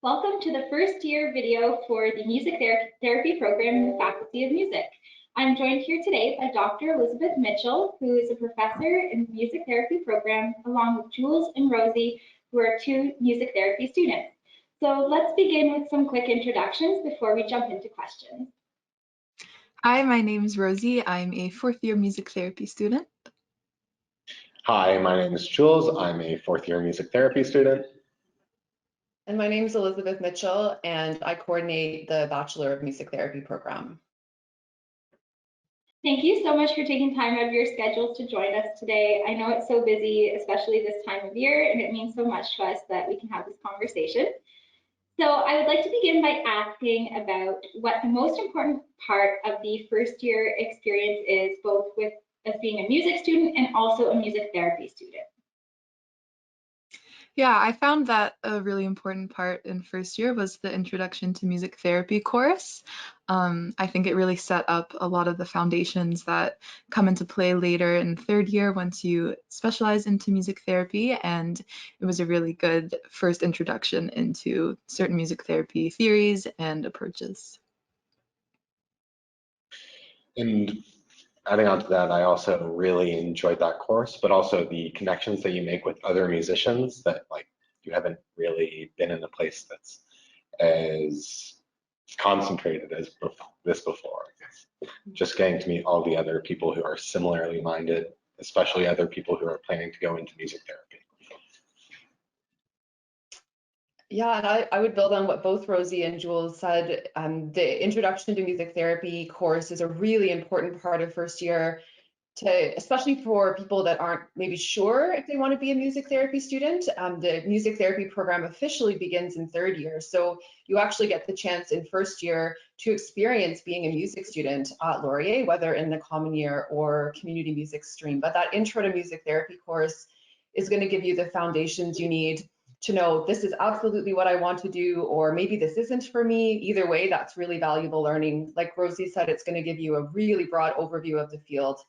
Welcome to the first year video for the Music Therapy program in the Faculty of Music. I'm joined here today by Dr. Elizabeth Mitchell, who is a professor in the Music Therapy program, along with Jules and Rosie, who are two music therapy students. So let's begin with some quick introductions before we jump into questions. Hi, my name is Rosie. I'm a fourth year music therapy student. Hi, my name is Jules. I'm a fourth year music therapy student. And my name is Elizabeth Mitchell, and I coordinate the Bachelor of Music Therapy program. Thank you so much for taking time out of your schedules to join us today. I know it's so busy, especially this time of year, and it means so much to us that we can have this conversation. So I would like to begin by asking about what the most important part of the first year experience is, both with as being a music student and also a music therapy student. Yeah, I found that a really important part in first year was the Introduction to Music Therapy course. I think it really set up a lot of the foundations that come into play later in third year once you specialize into music therapy, and it was a really good first introduction into certain music therapy theories and approaches. And adding on to that, I also really enjoyed that course, but also the connections that you make with other musicians that you haven't really been in a place that's as concentrated as this before. Just getting to meet all the other people who are similarly minded, especially other people who are planning to go into music therapy. Yeah, and I would build on what both Rosie and Jules said. The Introduction to Music Therapy course is a really important part of first year, especially for people that aren't maybe sure if they want to be a music therapy student. The music therapy program officially begins in third year, so you actually get the chance in first year to experience being a music student at Laurier, whether in the common year or community music stream. But that Intro to Music Therapy course is going to give you the foundations you need to know this is absolutely what I want to do, or maybe this isn't for me. Either way, that's really valuable learning. Like Rosie said, it's going to give you a really broad overview of the field.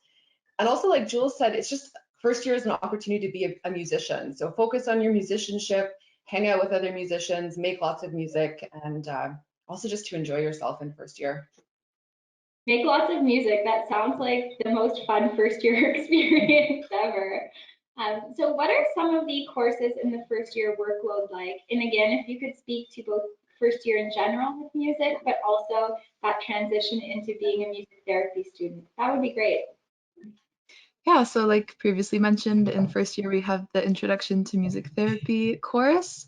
And also, like Jules said, it's just first year is an opportunity to be a musician. So focus on your musicianship, hang out with other musicians, make lots of music, and also just to enjoy yourself in first year. Make lots of music. That sounds like the most fun first year experience ever. So what are some of the courses in the first year workload like? And again, if you could speak to both first year in general with music, but also that transition into being a music therapy student, that would be great. Yeah, so like previously mentioned, in first year we have the Introduction to Music Therapy course.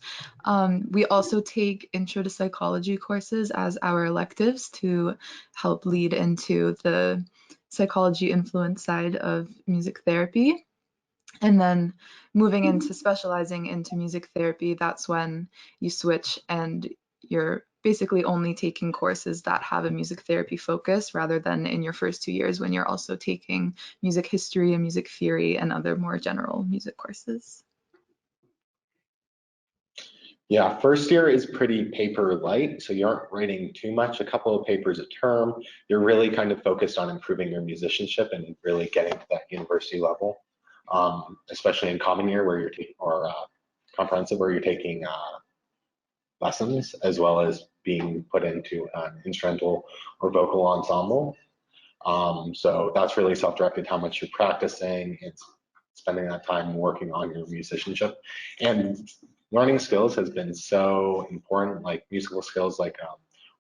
We also take Intro to Psychology courses as our electives to help lead into the psychology influence side of music therapy. And then moving into specializing into music therapy, that's when you switch and you're basically only taking courses that have a music therapy focus, rather than in your first 2 years when you're also taking music history and music theory and other more general music courses. Yeah, first year is pretty paper light, so you aren't writing too much, a couple of papers a term. You're really kind of focused on improving your musicianship and really getting to that university level, especially in common year where you're taking, or comprehensive, where you're taking lessons as well as being put into an instrumental or vocal ensemble. So that's really self-directed how much you're practicing. It's spending that time working on your musicianship. And learning skills has been so important, like musical skills like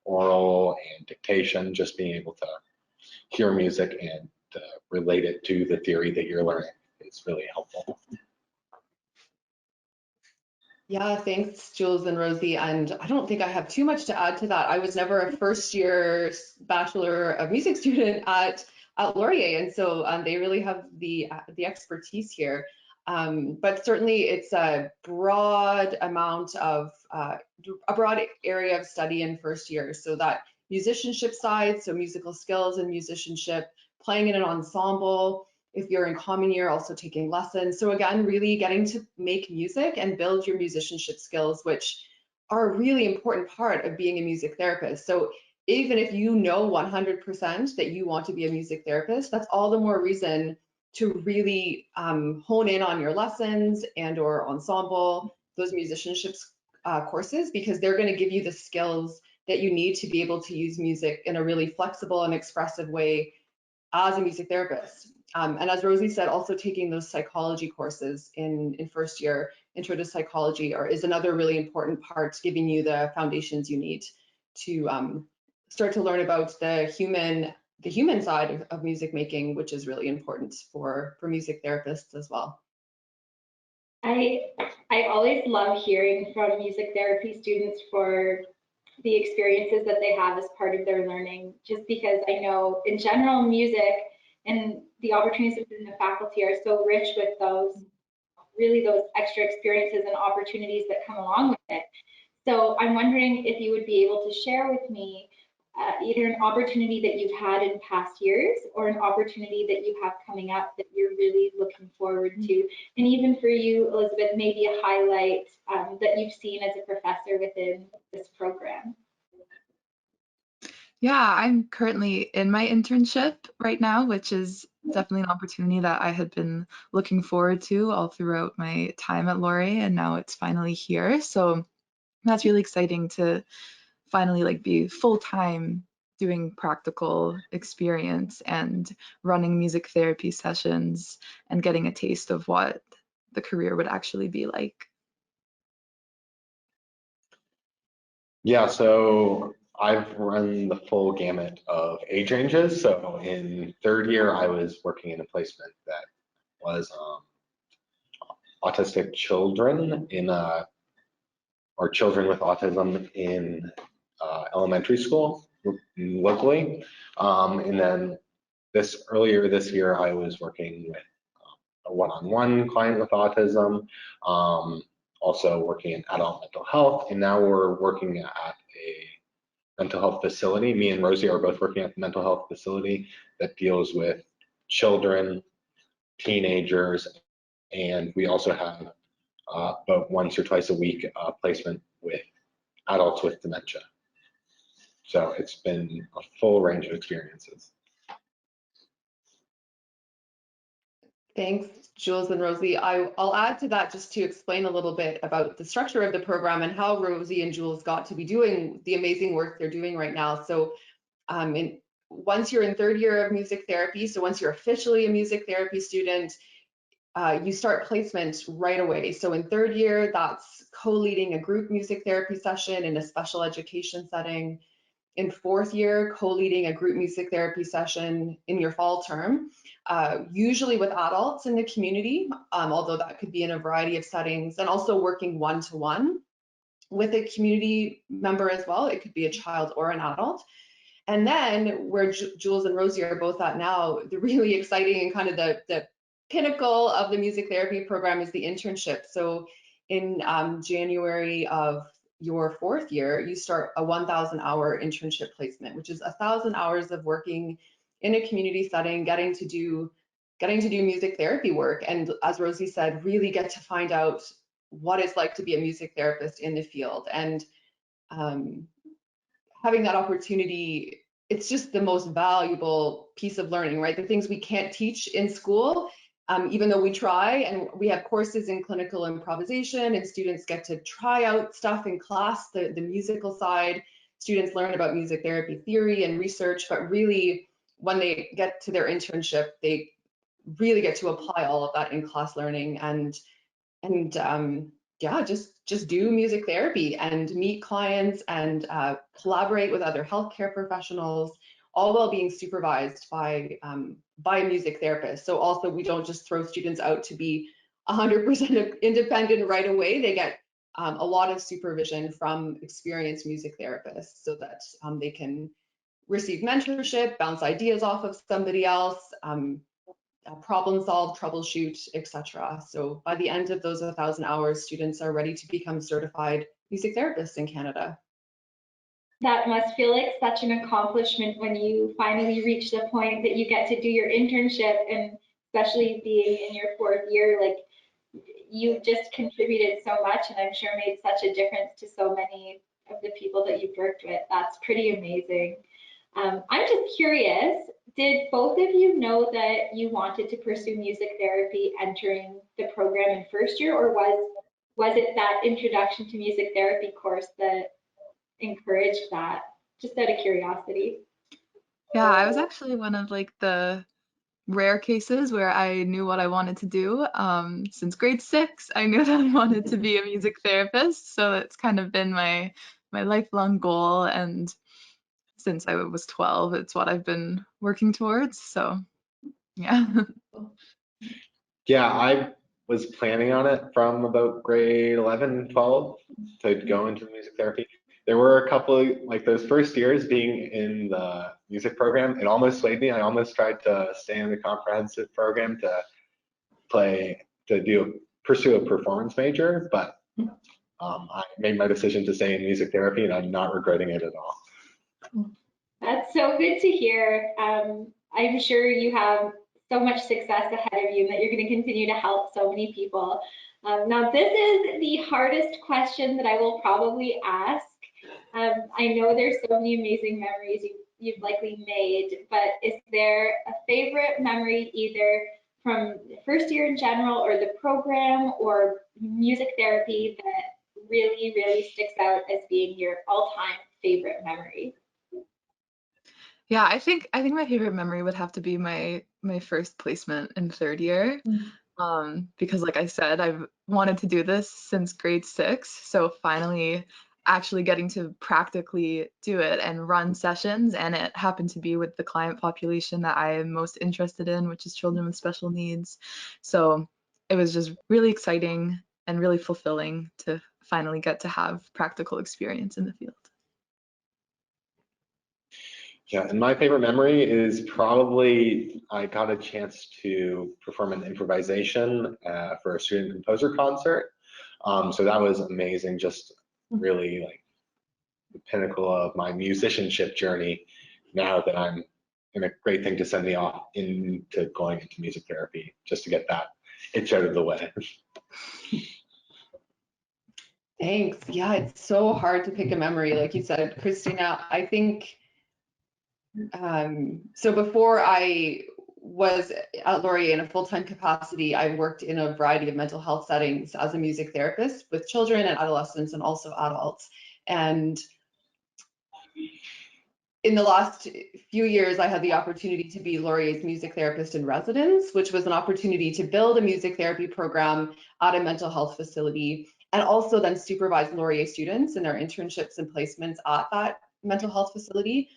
oral and dictation, just being able to hear music and relate it to the theory that you're learning is really helpful. Yeah, thanks, Jules and Rosie. And I don't think I have too much to add to that. I was never a first year Bachelor of Music student at Laurier, and so they really have the expertise here. But certainly it's a broad amount of, a broad area of study in first year. So that musicianship side, so musical skills and musicianship, playing in an ensemble, if you're in common year, also taking lessons. So again, really getting to make music and build your musicianship skills, which are a really important part of being a music therapist. So even if you know 100% that you want to be a music therapist, that's all the more reason to really hone in on your lessons and or ensemble, those musicianship courses, because they're going to give you the skills that you need to be able to use music in a really flexible and expressive way as a music therapist. And as Rosie said, also taking those psychology courses in first year, intro to psychology, is another really important part, giving you the foundations you need to start to learn about the human side of music making, which is really important for music therapists as well. I always love hearing from music therapy students for the experiences that they have as part of their learning, just because I know in general music and the opportunities within the faculty are so rich with those extra experiences and opportunities that come along with it. So I'm wondering if you would be able to share with me either an opportunity that you've had in past years or an opportunity that you have coming up that you're really looking forward to. And even for you, Elizabeth, maybe a highlight that you've seen as a professor within this program. Yeah, I'm currently in my internship right now, which is definitely an opportunity that I had been looking forward to all throughout my time at Laurier, and now it's finally here. So that's really exciting to finally like be full-time doing practical experience and running music therapy sessions and getting a taste of what the career would actually be like. Yeah, so I've run the full gamut of age ranges. So in third year, I was working in a placement that was autistic children or children with autism in elementary school locally. And then earlier this year, I was working with a one-on-one client with autism, also working in adult mental health, and now we're working at a mental health facility. Me and Rosie are both working at the mental health facility that deals with children, teenagers, and we also have about once or twice a week placement with adults with dementia. So it's been a full range of experiences. Thanks, Jules and Rosie. I'll add to that just to explain a little bit about the structure of the program and how Rosie and Jules got to be doing the amazing work they're doing right now. So once you're in third year of music therapy, so once you're officially a music therapy student, you start placement right away. So in third year, that's co-leading a group music therapy session in a special education setting. In fourth year, co-leading a group music therapy session in your fall term, usually with adults in the community, although that could be in a variety of settings, and also working one-to-one with a community member as well. It could be a child or an adult. And then where Jules and Rosie are both at now, the really exciting and kind of the pinnacle of the music therapy program is the internship. So in January of your fourth year, you start a 1,000-hour internship placement, which is 1,000 hours of working in a community setting, getting to do music therapy work. And as Rosie said, really get to find out what it's like to be a music therapist in the field. And having that opportunity, it's just the most valuable piece of learning, right? The things we can't teach in school, even though we try, and we have courses in clinical improvisation, and students get to try out stuff in class, the musical side. Students learn about music therapy theory and research, but really when they get to their internship, they really get to apply all of that in class learning and yeah, just do music therapy and meet clients and collaborate with other healthcare professionals, all while being supervised by a music therapist. So also we don't just throw students out to be 100% independent right away. They get a lot of supervision from experienced music therapists so that they can receive mentorship, bounce ideas off of somebody else, problem solve, troubleshoot, etc. So by the end of those 1,000 hours, students are ready to become certified music therapists in Canada. That must feel like such an accomplishment when you finally reach the point that you get to do your internship, and especially being in your fourth year, like you just contributed so much and I'm sure made such a difference to so many of the people that you've worked with. That's pretty amazing. I'm just curious, did both of you know that you wanted to pursue music therapy entering the program in first year, or was was it that introduction to music therapy course that encouraged that? Just out of curiosity. Yeah, I was actually one of like the rare cases where I knew what I wanted to do. Since grade 6, I knew that I wanted to be a music therapist, so it's kind of been my lifelong goal, and since I was 12, it's what I've been working towards. So, yeah. Yeah, I was planning on it from about grade 11, 12 to go into music therapy. There were a couple of, like those first years being in the music program, it almost swayed me. I almost tried to stay in the comprehensive program pursue a performance major, but I made my decision to stay in music therapy and I'm not regretting it at all. That's so good to hear. I'm sure you have so much success ahead of you and that you're going to continue to help so many people. Now, this is the hardest question that I will probably ask. I know there's so many amazing memories you've likely made, but is there a favorite memory either from the first year in general or the program or music therapy that really, really sticks out as being your all-time favorite memory? Yeah, I think my favorite memory would have to be my first placement in 3rd year. Because like I said, I've wanted to do this since grade 6, so finally actually getting to practically do it and run sessions, and it happened to be with the client population that I am most interested in, which is children with special needs. So it was just really exciting and really fulfilling to finally get to have practical experience in the field. Yeah, and my favorite memory is probably I got a chance to perform an improvisation for a student composer concert. So that was amazing, just really like the pinnacle of my musicianship journey now that I'm in a great thing to send me off into going into music therapy, just to get that itch out of the way. Thanks. Yeah, it's so hard to pick a memory, like you said, Christina. I think so before I was at Laurier in a full-time capacity, I worked in a variety of mental health settings as a music therapist with children and adolescents and also adults. And in the last few years, I had the opportunity to be Laurier's music therapist in residence, which was an opportunity to build a music therapy program at a mental health facility and also then supervise Laurier students in their internships and placements at that mental health facility.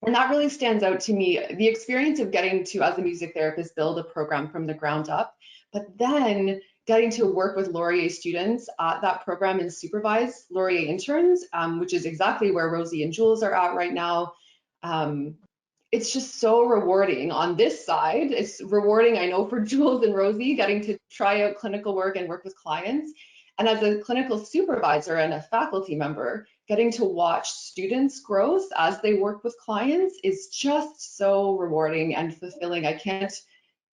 And that really stands out to me, the experience of getting to, as a music therapist, build a program from the ground up, but then getting to work with Laurier students at that program and supervise Laurier interns, which is exactly where Rosie and Jules are at right now. It's just so rewarding on this side. It's rewarding, I know, for Jules and Rosie, getting to try out clinical work and work with clients. And as a clinical supervisor and a faculty member, getting to watch students' growth as they work with clients is just so rewarding and fulfilling. It's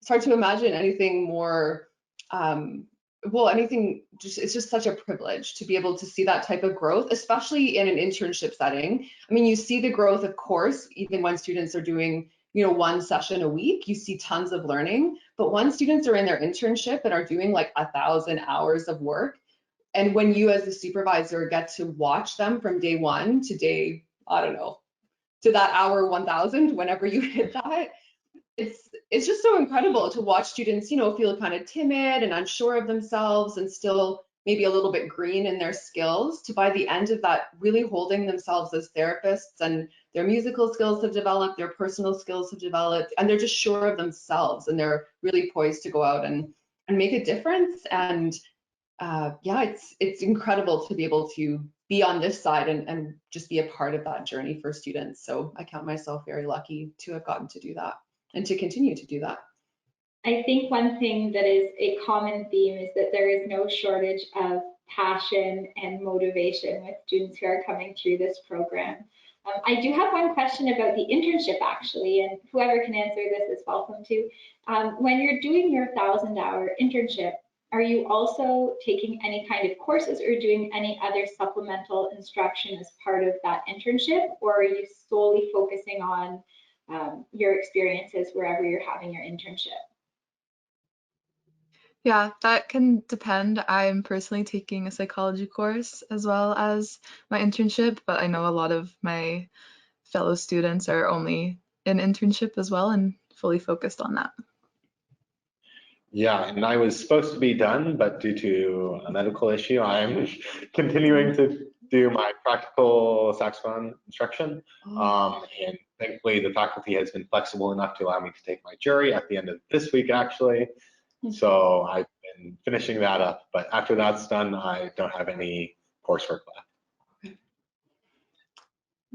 hard to imagine anything more, it's just such a privilege to be able to see that type of growth, especially in an internship setting. I mean, you see the growth, of course, even when students are doing, one session a week, you see tons of learning. But when students are in their internship and are doing like 1,000 hours of work, and when you as a supervisor get to watch them from day 1 to day, I don't know, to that hour 1,000, whenever you hit that, it's just so incredible to watch students, feel kind of timid and unsure of themselves and still maybe a little bit green in their skills, to by the end of that really holding themselves as therapists, and their musical skills have developed, their personal skills have developed, and they're just sure of themselves and they're really poised to go out and make a difference. And yeah, it's incredible to be able to be on this side and just be a part of that journey for students. So I count myself very lucky to have gotten to do that and to continue to do that. I think one thing that is a common theme is that there is no shortage of passion and motivation with students who are coming through this program. I do have one question about the internship actually, and whoever can answer this is welcome to. When you're doing your 1,000-hour internship, are you also taking any kind of courses or doing any other supplemental instruction as part of that internship, or are you solely focusing on your experiences wherever you're having your internship? Yeah, that can depend. I'm personally taking a psychology course as well as my internship, but I know a lot of my fellow students are only in internship as well and fully focused on that. Yeah, and I was supposed to be done, but due to a medical issue, I'm continuing to do my practical saxophone instruction. And thankfully, the faculty has been flexible enough to allow me to take my jury at the end of this week, actually. So I've been finishing that up, but after that's done, I don't have any coursework left.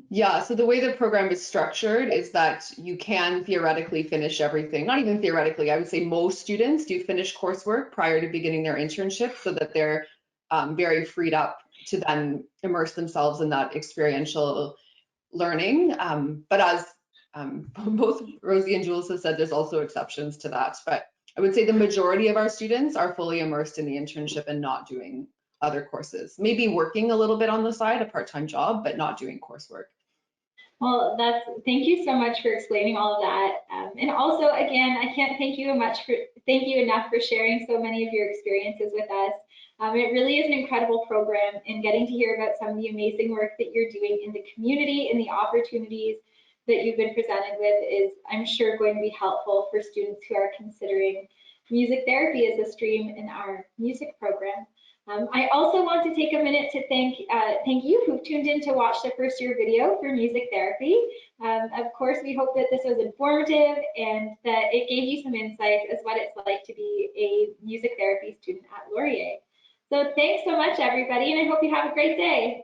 Yeah, so the way the program is structured is that you can theoretically finish everything. Not even theoretically, I would say most students do finish coursework prior to beginning their internship so that they're very freed up to then immerse themselves in that experiential learning. But as both Rosie and Jules have said, there's also exceptions to that. But I would say the majority of our students are fully immersed in the internship and not doing other courses. Maybe working a little bit on the side, a part-time job, but not doing coursework. Well, thank you so much for explaining all of that. And also, again, I can't thank you enough for sharing so many of your experiences with us. It really is an incredible program, and getting to hear about some of the amazing work that you're doing in the community and the opportunities that you've been presented with is, I'm sure, going to be helpful for students who are considering music therapy as a stream in our music program. I also want to take a minute to thank you who tuned in to watch the first year video for music therapy. Of course, we hope that this was informative and that it gave you some insights as what it's like to be a music therapy student at Laurier. So thanks so much, everybody, and I hope you have a great day.